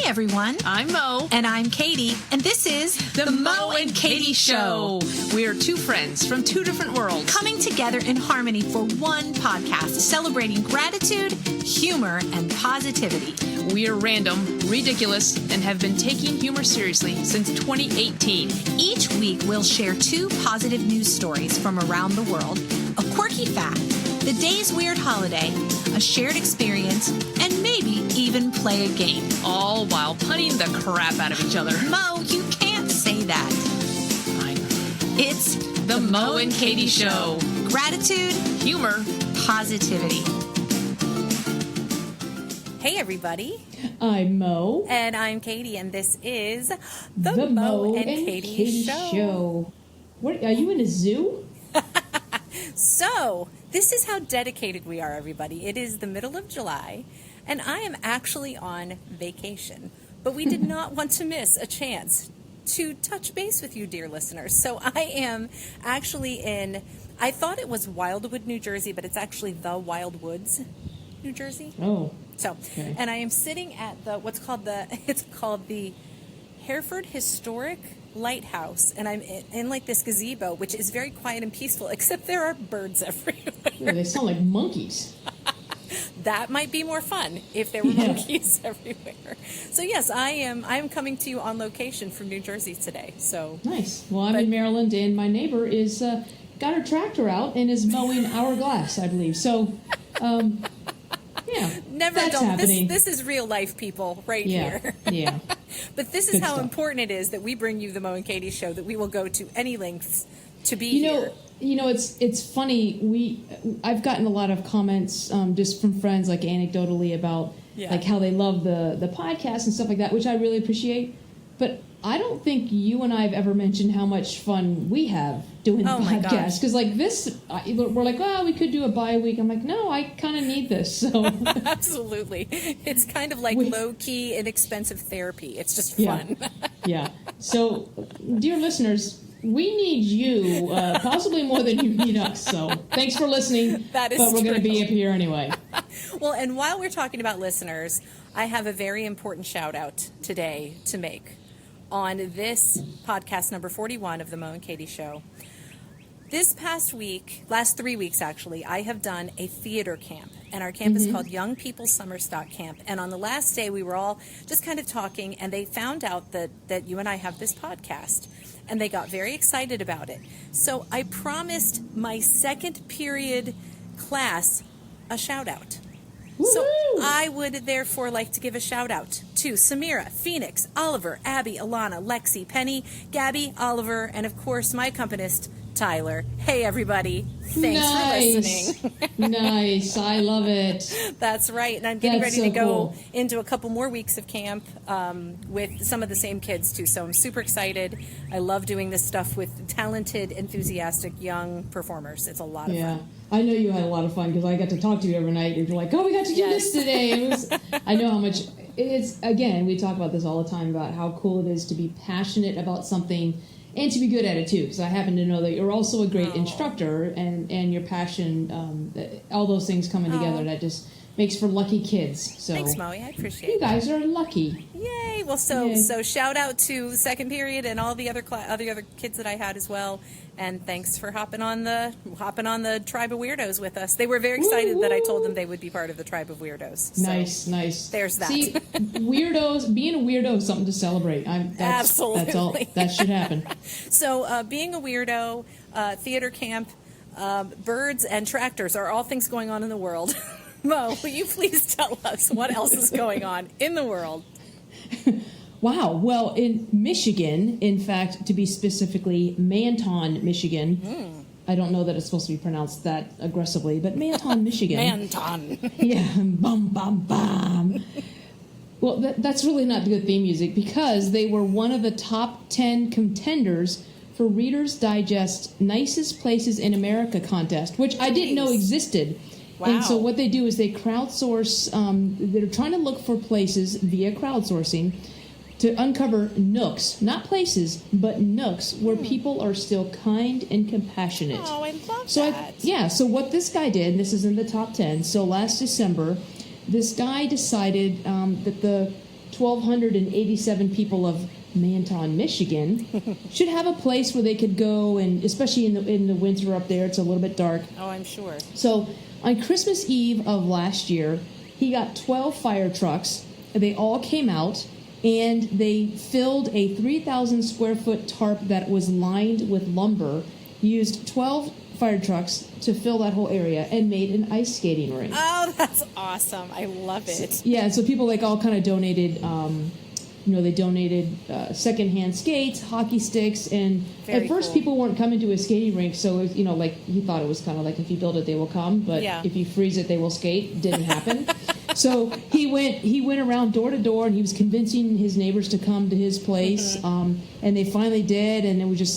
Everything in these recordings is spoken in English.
everyone. I'm Mo. And I'm Katy. And this is The Mo and Katy Show. We are two friends from two different worlds coming together in harmony for one podcast, celebrating gratitude, humor, and positivity. We are random, ridiculous, and have been taking humor seriously since 2018. Each week, we'll share two positive news stories from around the world, a quirky fact, the day's weird holiday, a shared experience, and maybe even play a game. All while punning the crap out of each other. Mo, you can't say that. Fine. It's The Mo and Katy Show. Gratitude, Humor, positivity. Hey, everybody. I'm Mo. And I'm Katy, and this is the Mo and Katy Show. What, are you in a zoo? So, this is how dedicated we are, everybody. It is the middle of July, and I am actually on vacation. But we did not want to miss a chance to touch base with you, dear listeners. So I am actually I thought it was Wildwood, New Jersey, but it's actually the Wild Woods, New Jersey. Oh. So, okay. And I am sitting at it's called the Hereford Historic Lighthouse, and I'm in like this gazebo, which is very quiet and peaceful, except there are birds everywhere. Ooh, they sound like monkeys. That might be more fun if there were monkeys everywhere. So yes, I am coming to you on location from New Jersey today. So nice. Well, I'm in Maryland, and my neighbor is got her tractor out and is mowing our glass, I believe. So, yeah, never that's don't. happening. This is real life, people, right here. Yeah. But this is Good how stuff. important it is that we bring you the Mo and Katy Show, that we will go to any lengths to be here. You know, it's funny. I've gotten a lot of comments just from friends, like anecdotally, about like how they love the podcast and stuff like that, which I really appreciate. But I don't think you and I have ever mentioned how much fun we have doing the podcast. Because like this, we're like, oh, we could do a bi-week. I'm like, no, I kind of need this. So Absolutely. It's kind of like low-key, inexpensive therapy. It's just fun. Yeah. So, dear listeners, we need you possibly more than you need us. So thanks for listening. That is But we're going to true. be up here anyway. Well, and while we're talking about listeners, I have a very important shout-out today to make on this podcast number 41 of the Mo and Katy Show. This past week, last 3 weeks actually, I have done a theater camp, and our camp is called Young People Summer Stock Camp. And on the last day, we were all just kind of talking, and they found out that you and I have this podcast, and they got very excited about it. So I promised my second period class a shout-out. So I would therefore like to give a shout out to Samira, Phoenix, Oliver, Abby, Alana, Lexi, Penny, Gabby, Oliver, and of course my accompanist, Tyler. Hey everybody, thanks for listening. Nice, I love it. That's right, and I'm getting That's ready so to go cool. into a couple more weeks of camp with some of the same kids too, so I'm super excited. I love doing this stuff with talented, enthusiastic, young performers. It's a lot of fun. I know you had a lot of fun because I got to talk to you every night. And you're like, oh, we got to do this today. I know how much it's, again, we talk about this all the time about how cool it is to be passionate about something and to be good at it too. Because I happen to know that you're also a great instructor and your passion, all those things coming together, that just makes for lucky kids. So Thanks, Moe. I appreciate it. you guys are lucky. Yay! Well, so shout out to second period and all the other kids that I had as well, and thanks for hopping on the Tribe of Weirdos with us. They were very excited that I told them they would be part of the Tribe of Weirdos. So Nice. There's that. See, weirdos, being a weirdo is something to celebrate. Absolutely. That's all. That should happen. So being a weirdo, theater camp, birds, and tractors are all things going on in the world. Mo, will you please tell us what else is going on in the world? Wow. Well, in Michigan, in fact, to be specifically Manton, Michigan. I don't know that it's supposed to be pronounced that aggressively, but Manton, Michigan. Manton. Yeah. Bum, bum, bum. Well, that's really not good theme music because they were one of the top 10 contenders for Reader's Digest Nicest Places in America contest, which I didn't know existed. Wow. And so what they do is they crowdsource, they're trying to look for places via crowdsourcing to uncover nooks, not places, but nooks where people are still kind and compassionate. Oh, I love that. So what this guy did, and this is in the top 10, so last December, this guy decided that the 1,287 people of Manton, Michigan, should have a place where they could go, and especially in the winter up there, it's a little bit dark. Oh, I'm sure. So on Christmas Eve of last year, he got 12 fire trucks. They all came out, and they filled a 3,000 square foot tarp that was lined with lumber, used 12 fire trucks to fill that whole area, and made an ice skating rink. Oh, that's awesome. I love it. So people all kind of donated, they donated secondhand skates, hockey sticks, and Very at first cool. people weren't coming to his skating rink, so it was, he thought it was kind of like if you build it, they will come, but if you freeze it, they will skate. Didn't happen. So he went around door to door, and he was convincing his neighbors to come to his place, and they finally did, and it was just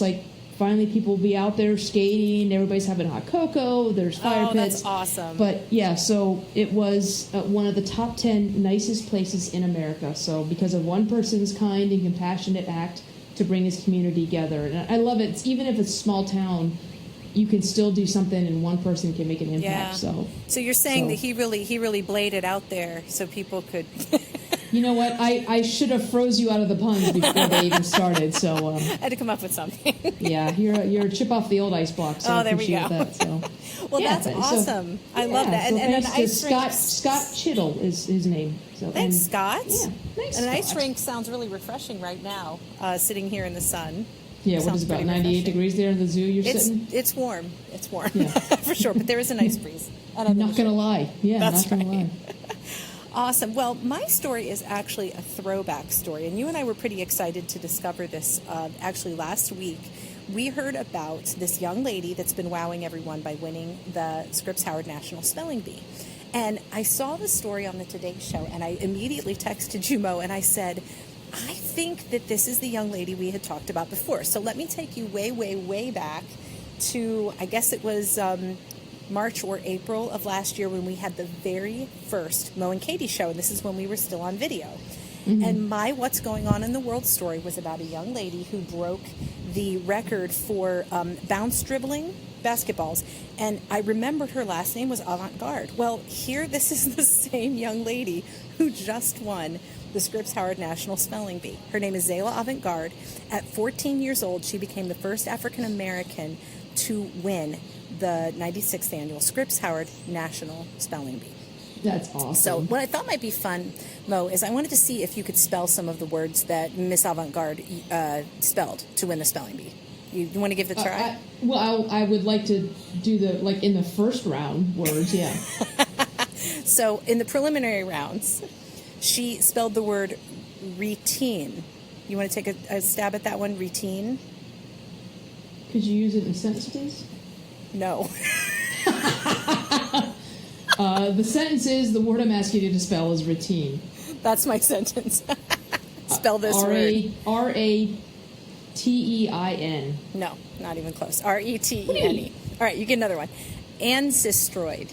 finally people will be out there skating, everybody's having hot cocoa, there's fire pits. That's awesome. But so it was one of the top 10 nicest places in America. So because of one person's kind and compassionate act to bring his community together. And I love it. Even if it's a small town, you can still do something and one person can make an impact. Yeah. So you're saying that he really bladed out there so people could... You know what? I should have froze you out of the puns before they even started. So I had to come up with something. Yeah, you're a chip off the old ice block. So I there we appreciate go. that. So Well, that's awesome. I love that. So And an thanks to ice rink. Scott Chittle is his name. So Thanks, Scott. Yeah, thanks, And an ice Scott. rink sounds really refreshing right now, sitting here in the sun. Yeah, what is it, about 98 degrees there in the zoo you're sitting? It's warm. It's warm, Yeah. for sure. But there is a nice breeze. And I'm not going to lie. Yeah, That's not going right. to lie. Awesome. Well, my story is actually a throwback story, and you and I were pretty excited to discover this actually last week. We heard about this young lady that's been wowing everyone by winning the Scripps Howard National Spelling Bee. And I saw the story on the Today Show, and I immediately texted you, Mo, and I said, I think that this is the young lady we had talked about before. So let me take you way, way, way back to, I guess it was March or April of last year when we had the very first Mo and Katy show, and this is when we were still on video. Mm-hmm. And my What's Going On in the World story was about a young lady who broke the record for bounce dribbling basketballs. And I remembered her last name was Avant-Garde. Well, here, this is the same young lady who just won the Scripps Howard National Spelling Bee. Her name is Zayla Avant-Garde. At 14 years old, she became the first African-American to win the 96th annual Scripps Howard National Spelling Bee. That's awesome. So what I thought might be fun, Mo, is I wanted to see if you could spell some of the words that Miss Avant-Garde spelled to win the spelling bee. You want to give it a try? I would like to do in the first round words, yeah. So in the preliminary rounds, she spelled the word routine. You want to take a stab at that one, routine? Could you use it in a sentence, please? No. The sentence is, the word I'm asking you to spell is routine. That's my sentence. Spell this word. R-A-T-E-I-N. No, not even close. R-E-T-E-N-E. All right, you get another one. Ancestroid.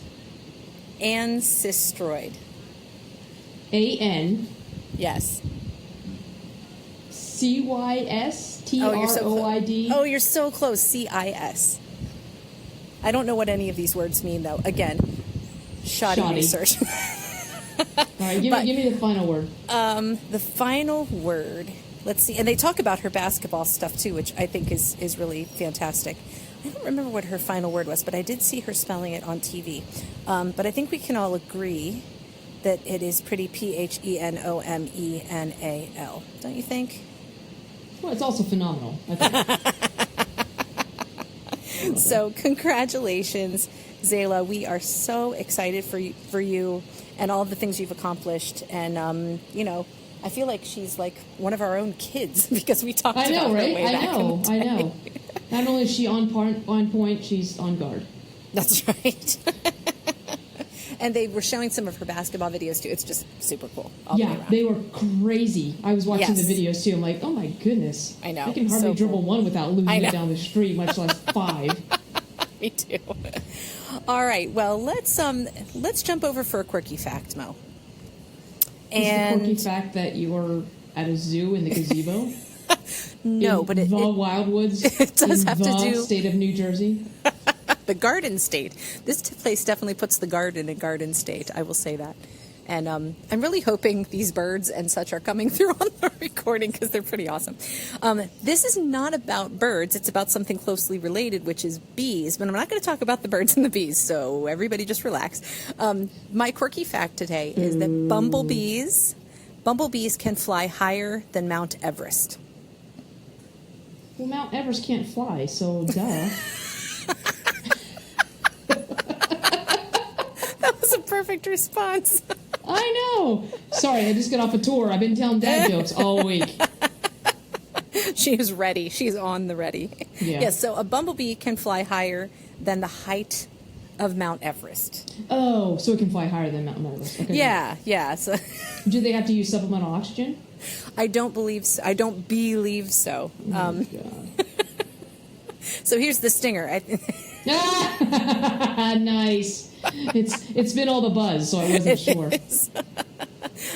Ancestroid. A-N. Yes. C-Y-S-T-R-O-I-D. Oh, you're so close. C-I-S. I don't know what any of these words mean, though. Again, shoddy research. All right, give me the final word. The final word, let's see. And they talk about her basketball stuff, too, which I think is really fantastic. I don't remember what her final word was, but I did see her spelling it on TV. But I think we can all agree that it is pretty P-H-E-N-O-M-E-N-A-L. Don't you think? Well, it's also phenomenal, I think. So congratulations, Zayla. We are so excited for you and all the things you've accomplished. And, I feel like she's like one of our own kids because we talked about her way back in the day. I know. Not only is she on point, she's on guard. That's right. And they were showing some of her basketball videos, too. It's just super cool. All the way around. They were crazy. I was watching the videos, too. I'm like, oh, my goodness. I know. I can hardly dribble one without losing it down the street, much less five. Me too. All right. Well, let's jump over for a quirky fact, Mo. Is the quirky fact that you were at a zoo in the gazebo? No, but the Wildwoods. It does have to do the state of New Jersey. The Garden State. This place definitely puts the garden in Garden State. I will say that. And I'm really hoping these birds and such are coming through on the recording because they're pretty awesome. This is not about birds. It's about something closely related, which is bees. But I'm not going to talk about the birds and the bees, so everybody just relax. My quirky fact today is that bumblebees can fly higher than Mount Everest. Well, Mount Everest can't fly, so duh. That was a perfect response. I know. Sorry, I just got off a tour. I've been telling dad jokes all week. She is ready. She's on the ready. Yeah. Yes, so a bumblebee can fly higher than the height of Mount Everest. Oh, so it can fly higher than Mount Everest. Okay. Yeah. So Do they have to use supplemental oxygen? I don't believe so. Oh, God. So here's the stinger. Nice. It's been all the buzz, so I wasn't sure.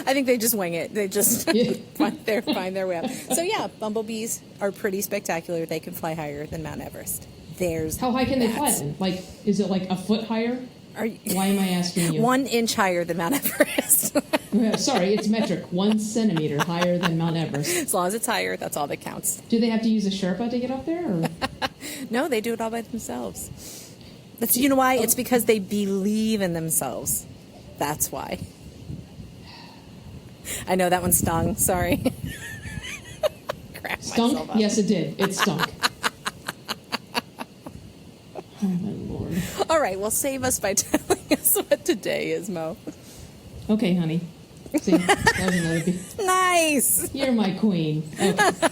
I think they just wing it. They just find their way up. So yeah, bumblebees are pretty spectacular. They can fly higher than Mount Everest. How high can they fly then? Like, is it like a foot higher? Why am I asking you? 1 inch higher than Mount Everest. Sorry, it's metric. 1 centimeter higher than Mount Everest. As long as it's higher, that's all that counts. Do they have to use a Sherpa to get up there? Or? No, they do it all by themselves. You know why? It's because they believe in themselves. That's why. I know that one stung. Sorry. Stunk? Yes, it did. It stunk. Oh, my Lord. All right, well, save us by telling us what today is, Mo. Okay, honey. See, that was another bee. Nice. You're my queen. Okay.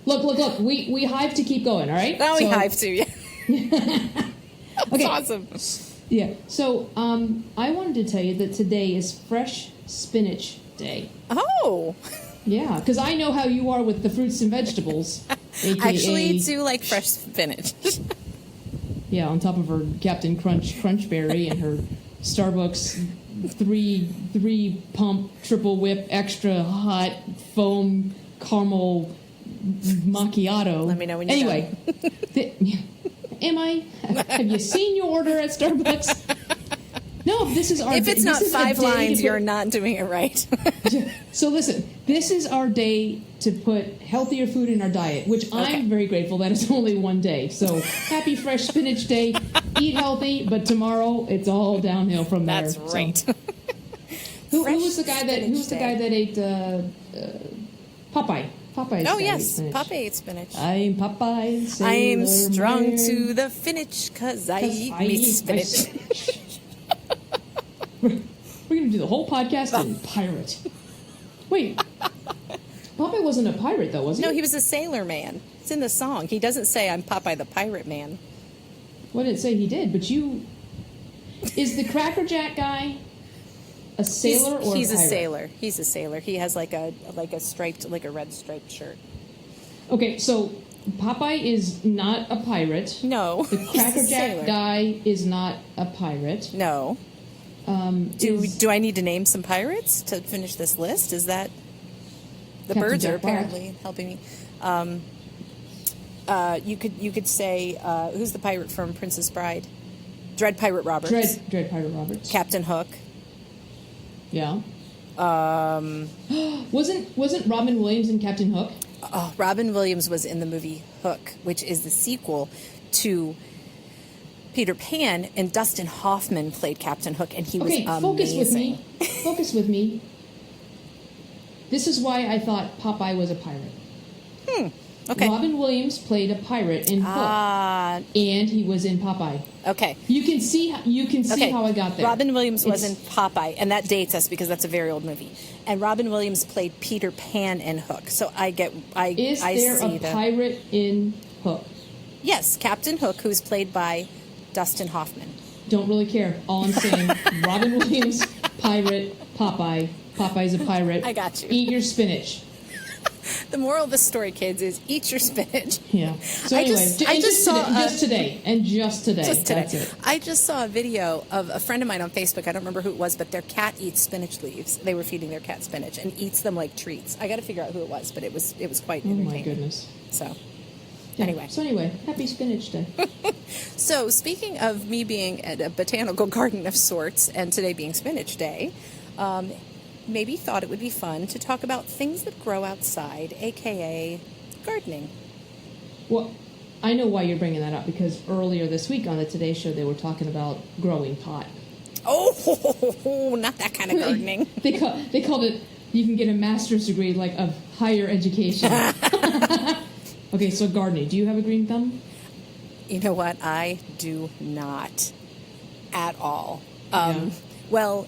Look. We hive to keep going, all right? Now we hive to, yeah. That's okay. awesome. Yeah. So, I wanted to tell you that today is Fresh Spinach Day. Oh. Yeah, because I know how you are with the fruits and vegetables. AKA, I actually do like fresh spinach. Yeah, on top of her Captain Crunch Berry and her Starbucks three pump triple whip extra hot foam caramel macchiato. Let me know when you're anyway. Am I? Have you seen your order at Starbucks? No, this is our. If it's not 5 lines, you're not doing it right. So listen, this is our day to put healthier food in our diet, which I'm very grateful that it's only one day. So happy Fresh Spinach Day. Eat healthy, but tomorrow it's all downhill from there. That's right. So. Who was the guy that ate Popeye? Popeye. Oh yes, Popeye ate spinach. I'm Popeye. I'm strung to the finish because I eat me spinach. We're going to do the whole podcast in pirate. Wait. Popeye wasn't a pirate, though, was he? No, he was a sailor man. It's in the song. He doesn't say, I'm Popeye the pirate man. Well, I didn't say he did, but you... Is the Cracker Jack guy a sailor or he's a pirate? a sailor. He's a sailor. He has like a red striped shirt. Okay, so Popeye is not a pirate. No. The Cracker Jack guy is not a pirate. No. Do I need to name some pirates to finish this list? Is that the Captain birds Jack are apparently helping me? You could say who's the pirate from Princess Bride? Dread Pirate Roberts. Dread Pirate Roberts. Captain Hook. Yeah. Wasn't Robin Williams in Captain Hook? Oh, Robin Williams was in the movie Hook, which is the sequel to Peter Pan, and Dustin Hoffman played Captain Hook, and he was amazing. Focus with me. This is why I thought Popeye was a pirate. Okay. Robin Williams played a pirate in Hook, and he was in Popeye. Okay. You can see how I got there. Robin Williams was in Popeye, and that dates us because that's a very old movie. And Robin Williams played Peter Pan in Hook, so Is there a pirate in Hook? Yes, Captain Hook, who's played by Dustin Hoffman. Don't really care. All I'm saying, Robin Williams, pirate, Popeye. Popeye's a pirate. I got you. Eat your spinach. The moral of the story, kids, is eat your spinach. Yeah. So anyway, just today. That's it. I just saw a video of a friend of mine on Facebook. I don't remember who it was, but their cat eats spinach leaves. They were feeding their cat spinach and eats them like treats. I got to figure out who it was, but it was quite entertaining. Oh my goodness. So, Anyway, happy Spinach Day. So speaking of me being at a botanical garden of sorts, and today being Spinach Day, maybe thought it would be fun to talk about things that grow outside, aka gardening. Well, I know why you're bringing that up, because earlier this week on the Today Show they were talking about growing pot. Oh, not that kind of gardening. They called it, you can get a master's degree like of higher education. Okay, so gardening. Do you have a green thumb? You know what? I do not at all. Yeah. Well,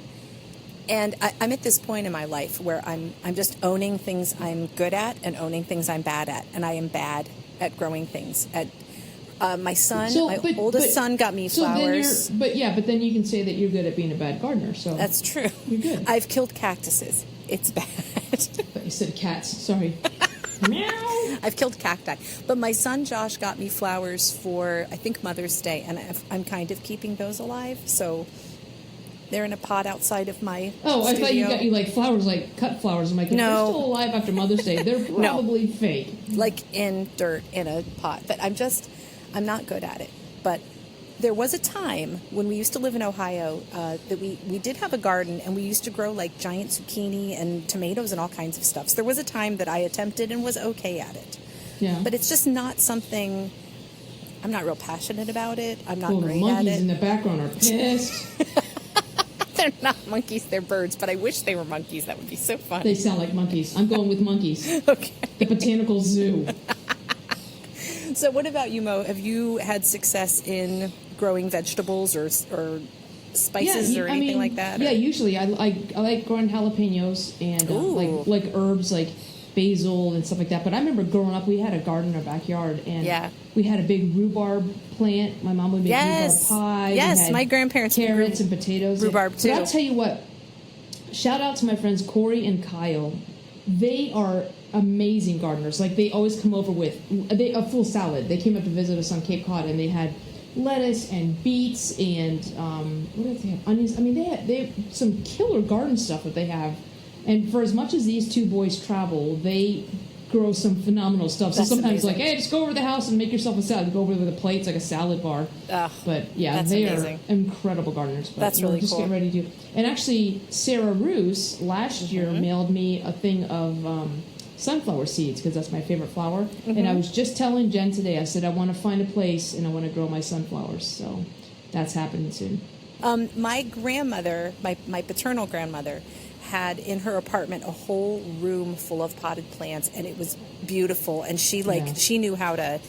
and I'm at this point in my life where I'm just owning things I'm good at and owning things I'm bad at, and I am bad at growing things. My son, oldest son, got me flowers. But then you can say that you're good at being a bad gardener. So that's true. You're good. I've killed cactuses. It's bad. But you said cats. Sorry. Meow. I've killed cacti. But my son Josh got me flowers for, I think, Mother's Day, and I'm kind of keeping those alive. So they're in a pot outside of my studio. I thought you got you like flowers, like cut flowers. I'm like, if they're still alive after Mother's Day, they're probably fake. Like in dirt in a pot. But I'm not good at it. But there was a time when we used to live in Ohio that we did have a garden, and we used to grow like giant zucchini and tomatoes and all kinds of stuff. So there was a time that I attempted and was okay at it. Yeah. But it's just not something, I'm not real passionate about it. I'm not great at it. The monkeys in the background are pissed. They're not monkeys, they're birds, but I wish they were monkeys. That would be so fun. They sound like monkeys. I'm going with monkeys. Okay. The botanical zoo. So what about you, Mo? Have you had success in growing vegetables or spices or anything like that? Yeah, usually I like growing jalapenos and like herbs like basil and stuff like that. But I remember growing up, we had a garden in our backyard, and we had a big rhubarb plant. My mom would make rhubarb pie. Yes, my grandparents carrots and potatoes. Rhubarb too. But I'll tell you what. Shout out to my friends Corey and Kyle. They are amazing gardeners. Like, they always come over with a full salad. They came up to visit us on Cape Cod, and they had lettuce and beets and what did they have? Onions. I mean, they have some killer garden stuff that they have. And for as much as these two boys travel, they grow some phenomenal stuff. So That's sometimes amazing. like, hey, just go over to the house and make yourself a salad. Go over with a plate. It's like a salad bar. But yeah, that's they amazing. are incredible gardeners. But that's really just cool. Get ready to do. And actually, Sarah Roos last year mailed me a thing of sunflower seeds, because that's my favorite flower. And I was just telling Jen today, I said I want to find a place and I want to grow my sunflowers. So that's happening soon. My grandmother, my paternal grandmother, had in her apartment a whole room full of potted plants, and it was beautiful. And she she knew how to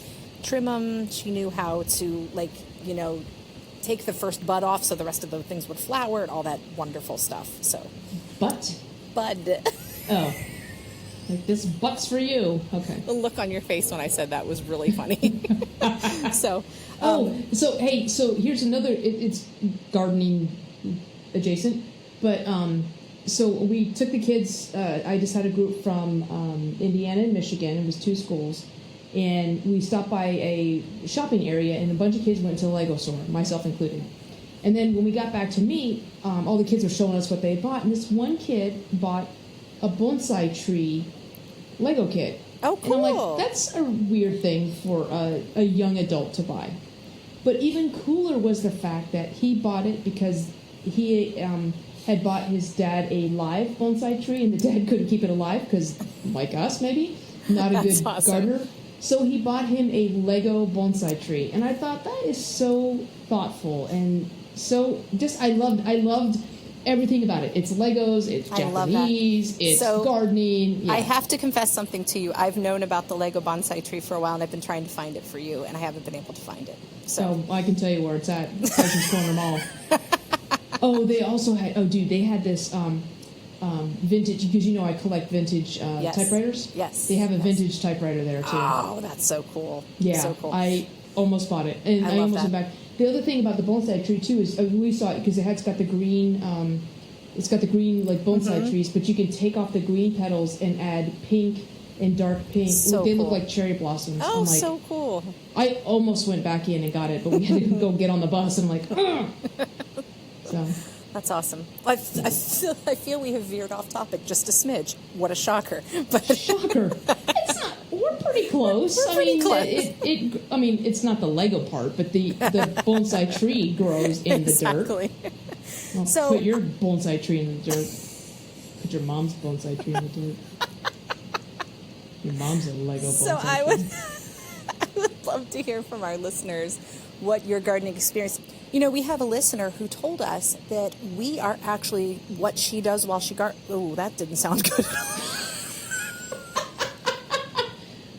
trim them. She knew how to take the first bud off so the rest of the things would flower and all that wonderful stuff. So bud. Oh, like this butt's for you. Okay. The look on your face when I said that was really funny. So here's another. It's gardening adjacent, but so we took the kids. I just had a group from Indiana and Michigan. It was 2 schools, and we stopped by a shopping area, and a bunch of kids went to the Lego store, myself included. And then when we got back to meet, all the kids were showing us what they had bought, and this one kid bought a bonsai tree Lego kit. Oh, cool. And I'm like, that's a weird thing for a young adult to buy. But even cooler was the fact that he bought it because he had bought his dad a live bonsai tree, and the dad couldn't keep it alive because, like us, maybe, not a good gardener. So he bought him a Lego bonsai tree. And I thought, that is so thoughtful. And so I loved everything about it. It's Legos, it's Japanese, it's gardening. Yeah. I have to confess something to you. I've known about the Lego bonsai tree for a while, and I've been trying to find it for you, and I haven't been able to find it. So I can tell you where it's at. Tyson's Corner Mall. Oh, they also had. Oh, dude, they had this vintage, because I collect vintage typewriters. Yes. They have a vintage typewriter there too. Oh, that's so cool. Yeah, so cool. I almost bought it, and I almost went back. The other thing about the bonsai tree too is we saw it because it's got the green. It's got the green like bonsai trees, but you can take off the green petals and add pink and dark pink. They look like cherry blossoms. Oh, so cool. I almost went back in and got it, but we had to go get on the bus, and I'm like, ugh. So that's awesome. I feel we have veered off topic just a smidge. What a shocker! But shocker! It's not. We're pretty pretty close. We're pretty close. I mean, it's not the Lego part, but the bonsai tree grows in the dirt. Well, So put your bonsai tree in the dirt. Put your mom's bonsai tree in the dirt. Your mom's a Lego bonsai So I would, tree. I would love to hear from our listeners what your gardening experience. You know, we have a listener who told us that we are actually what she does while she gardens. Oh, that didn't sound good.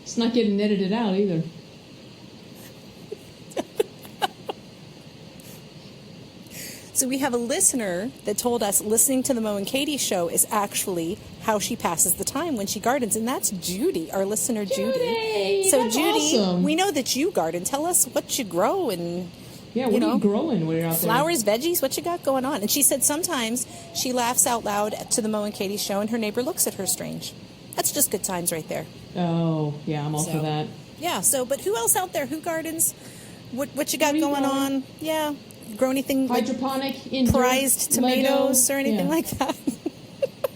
It's not getting edited out either. So we have a listener that told us listening to the Mo and Katy show is actually how she passes the time when she gardens, and that's Judy, our listener Judy. So that's Judy, awesome. we know that you garden. Tell us what you grow and What are you growing when you're out there? flowers, veggies, what you got going on. And she said sometimes she laughs out loud to the Mo and Katy show, and her neighbor looks at her strange. That's just good times right there. Oh, yeah, I'm all for that. Yeah. So, but who else out there? Who gardens? What you got What are you going growing? on? Yeah. Grow anything like Hydroponic, indoor, prized tomatoes Lego. or anything Yeah. like that?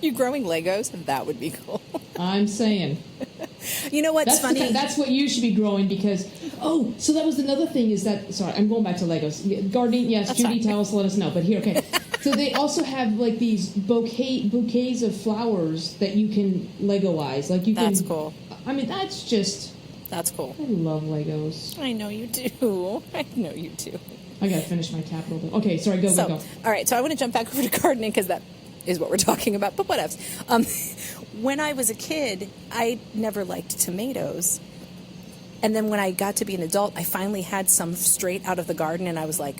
You growing Legos? That would be cool. I'm saying. You know what's That's funny? that's what you should be growing because, so that was another thing is that, sorry, I'm going back to Legos. Gardening, yes, That's Judy, fine. tell us, let us know. But here, okay. So they also have like these bouquets of flowers that you can Legoize. Like you That's can. cool. I mean, that's just, That's cool. I love Legos. I know you do. I know you do. I gotta finish my capital bill. Okay, sorry, go. All right, so I want to jump back over to gardening because that is what we're talking about, but whatevs. When I was a kid, I never liked tomatoes. And then when I got to be an adult, I finally had some straight out of the garden, and I was like,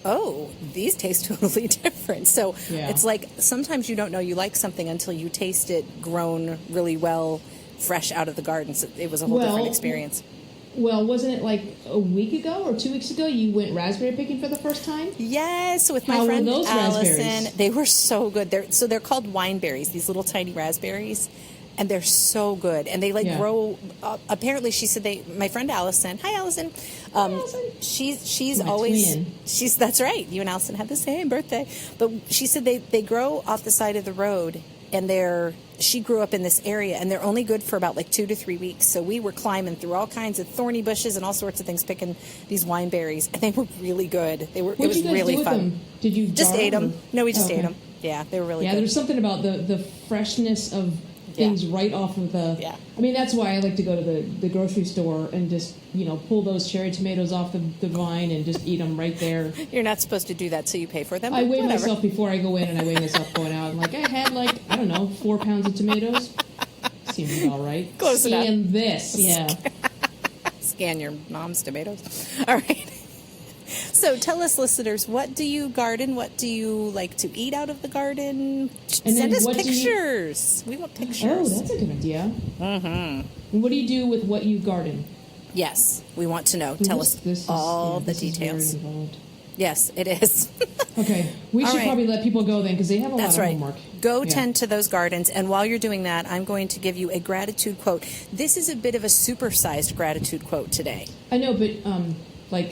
oh, these taste totally different. So Yeah. it's like sometimes you don't know you like something until you taste it grown really well, fresh out of the garden. So it was a whole different experience. Well, wasn't it like a week ago or 2 weeks ago you went raspberry picking for the first time? Yes, with my How were friend those Allison. raspberries? They were so good. They're called wine berries, these little tiny raspberries, and they're so good. And they Yeah. grow. Apparently, she said my friend Allison. Hi, Allison. Allison. She's My always twin. that's right. You and Allison had the same birthday, but she said they grow off the side of the road, and she grew up in this area, and they're only good for about like 2 to 3 weeks. So we were climbing through all kinds of thorny bushes and all sorts of things, picking these wine berries, and they were really good. It What'd was you guys really do with fun. them? Did you Just jar ate them? or- No, we just Okay. ate them. Yeah, they were really Yeah, good. there's something about the freshness of things right off of the. Yeah. I mean, that's why I like to go to the grocery store and just pull those cherry tomatoes off the vine and just eat them right there. You're not supposed to do that till you pay for them. I but weigh whatever. myself before I go in, and I weigh myself going out. I'm like, I had 4 pounds of tomatoes. Seems all right. Close enough. And this, yeah. Scan your mom's tomatoes. All right. So tell us, listeners, what do you garden? What do you like to eat out of the garden? And Send then us what do you- pictures. We want Oh, pictures. that's a good idea. Mm-hmm. And what do you do with what you garden? Yes, we want to know. Tell us all the this is very details. involved. Yes, it is. Okay, we All should right. probably let people go then because they have a That's lot of right. homework. Go Yeah. tend to those gardens, and while you're doing that, I'm going to give you a gratitude quote. This is a bit of a supersized gratitude quote today. I know, but like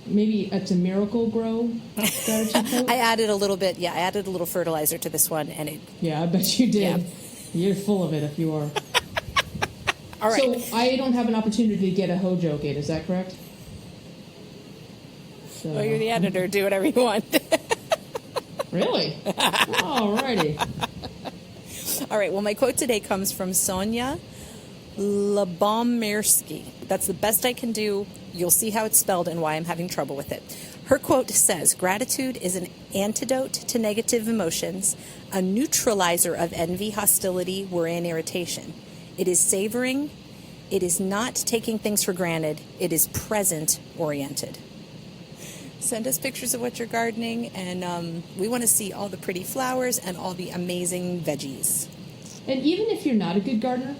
maybe it's a miracle grow gratitude quote. I added a little bit. Yeah, I added a little fertilizer to this one, and it. Yeah, I bet you did. Yeah. You're full of it if you are. All right. So I don't have an opportunity to get a Hojo gate. Is that correct? So, Well, you're the editor. Do whatever you want. Really? Alrighty. All right. Well, my quote today comes from Sonja Lyubomirsky. That's the best I can do. You'll see how it's spelled and why I'm having trouble with it. Her quote says, "Gratitude is an antidote to negative emotions, a neutralizer of envy, hostility, worry, and irritation. It is savoring. It is not taking things for granted. It is present-oriented." Send us pictures of what you're gardening, and we want to see all the pretty flowers and all the amazing veggies. And even if you're not a good gardener,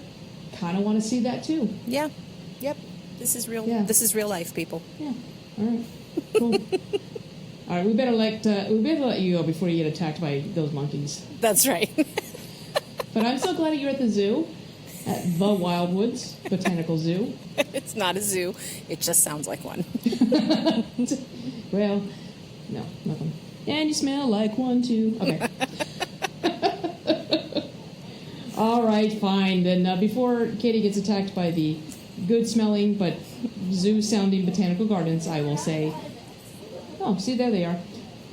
kind of want to see that too. Yeah. Yep. This is real. Yeah. This is real life, people. Yeah. All right. Cool. All right. We better let you go before you get attacked by those monkeys. That's right. But I'm so glad that you're at the zoo, at the Wildwoods Botanical Zoo. It's not a zoo. It just sounds like one. Well, no, nothing. And you smell like one too. Okay. All right, fine. Then before Katie gets attacked by the good-smelling but zoo-sounding botanical gardens, I will say, oh, see, there they are.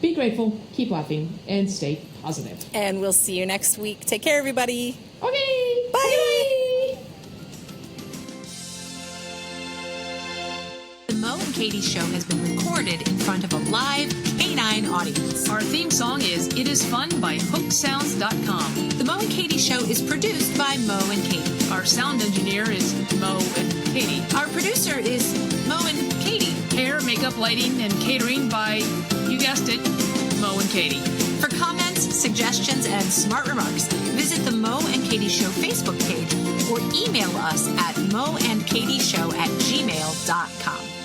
Be grateful, keep laughing, and stay positive. And we'll see you next week. Take care, everybody. Okay. Bye. The Mo and Katy Show has been recorded in front of a live canine audience. Our theme song is It Is Fun by HookSounds.com. The Mo and Katy Show is produced by Mo and Katy. Our sound engineer is Mo and Katy. Our producer is Mo and Katy. Hair, makeup, lighting, and catering by, you guessed it, Mo and Katy. For comments, suggestions, and smart remarks, visit the Mo and Katy Show Facebook page or email us at moandkatyshow@gmail.com.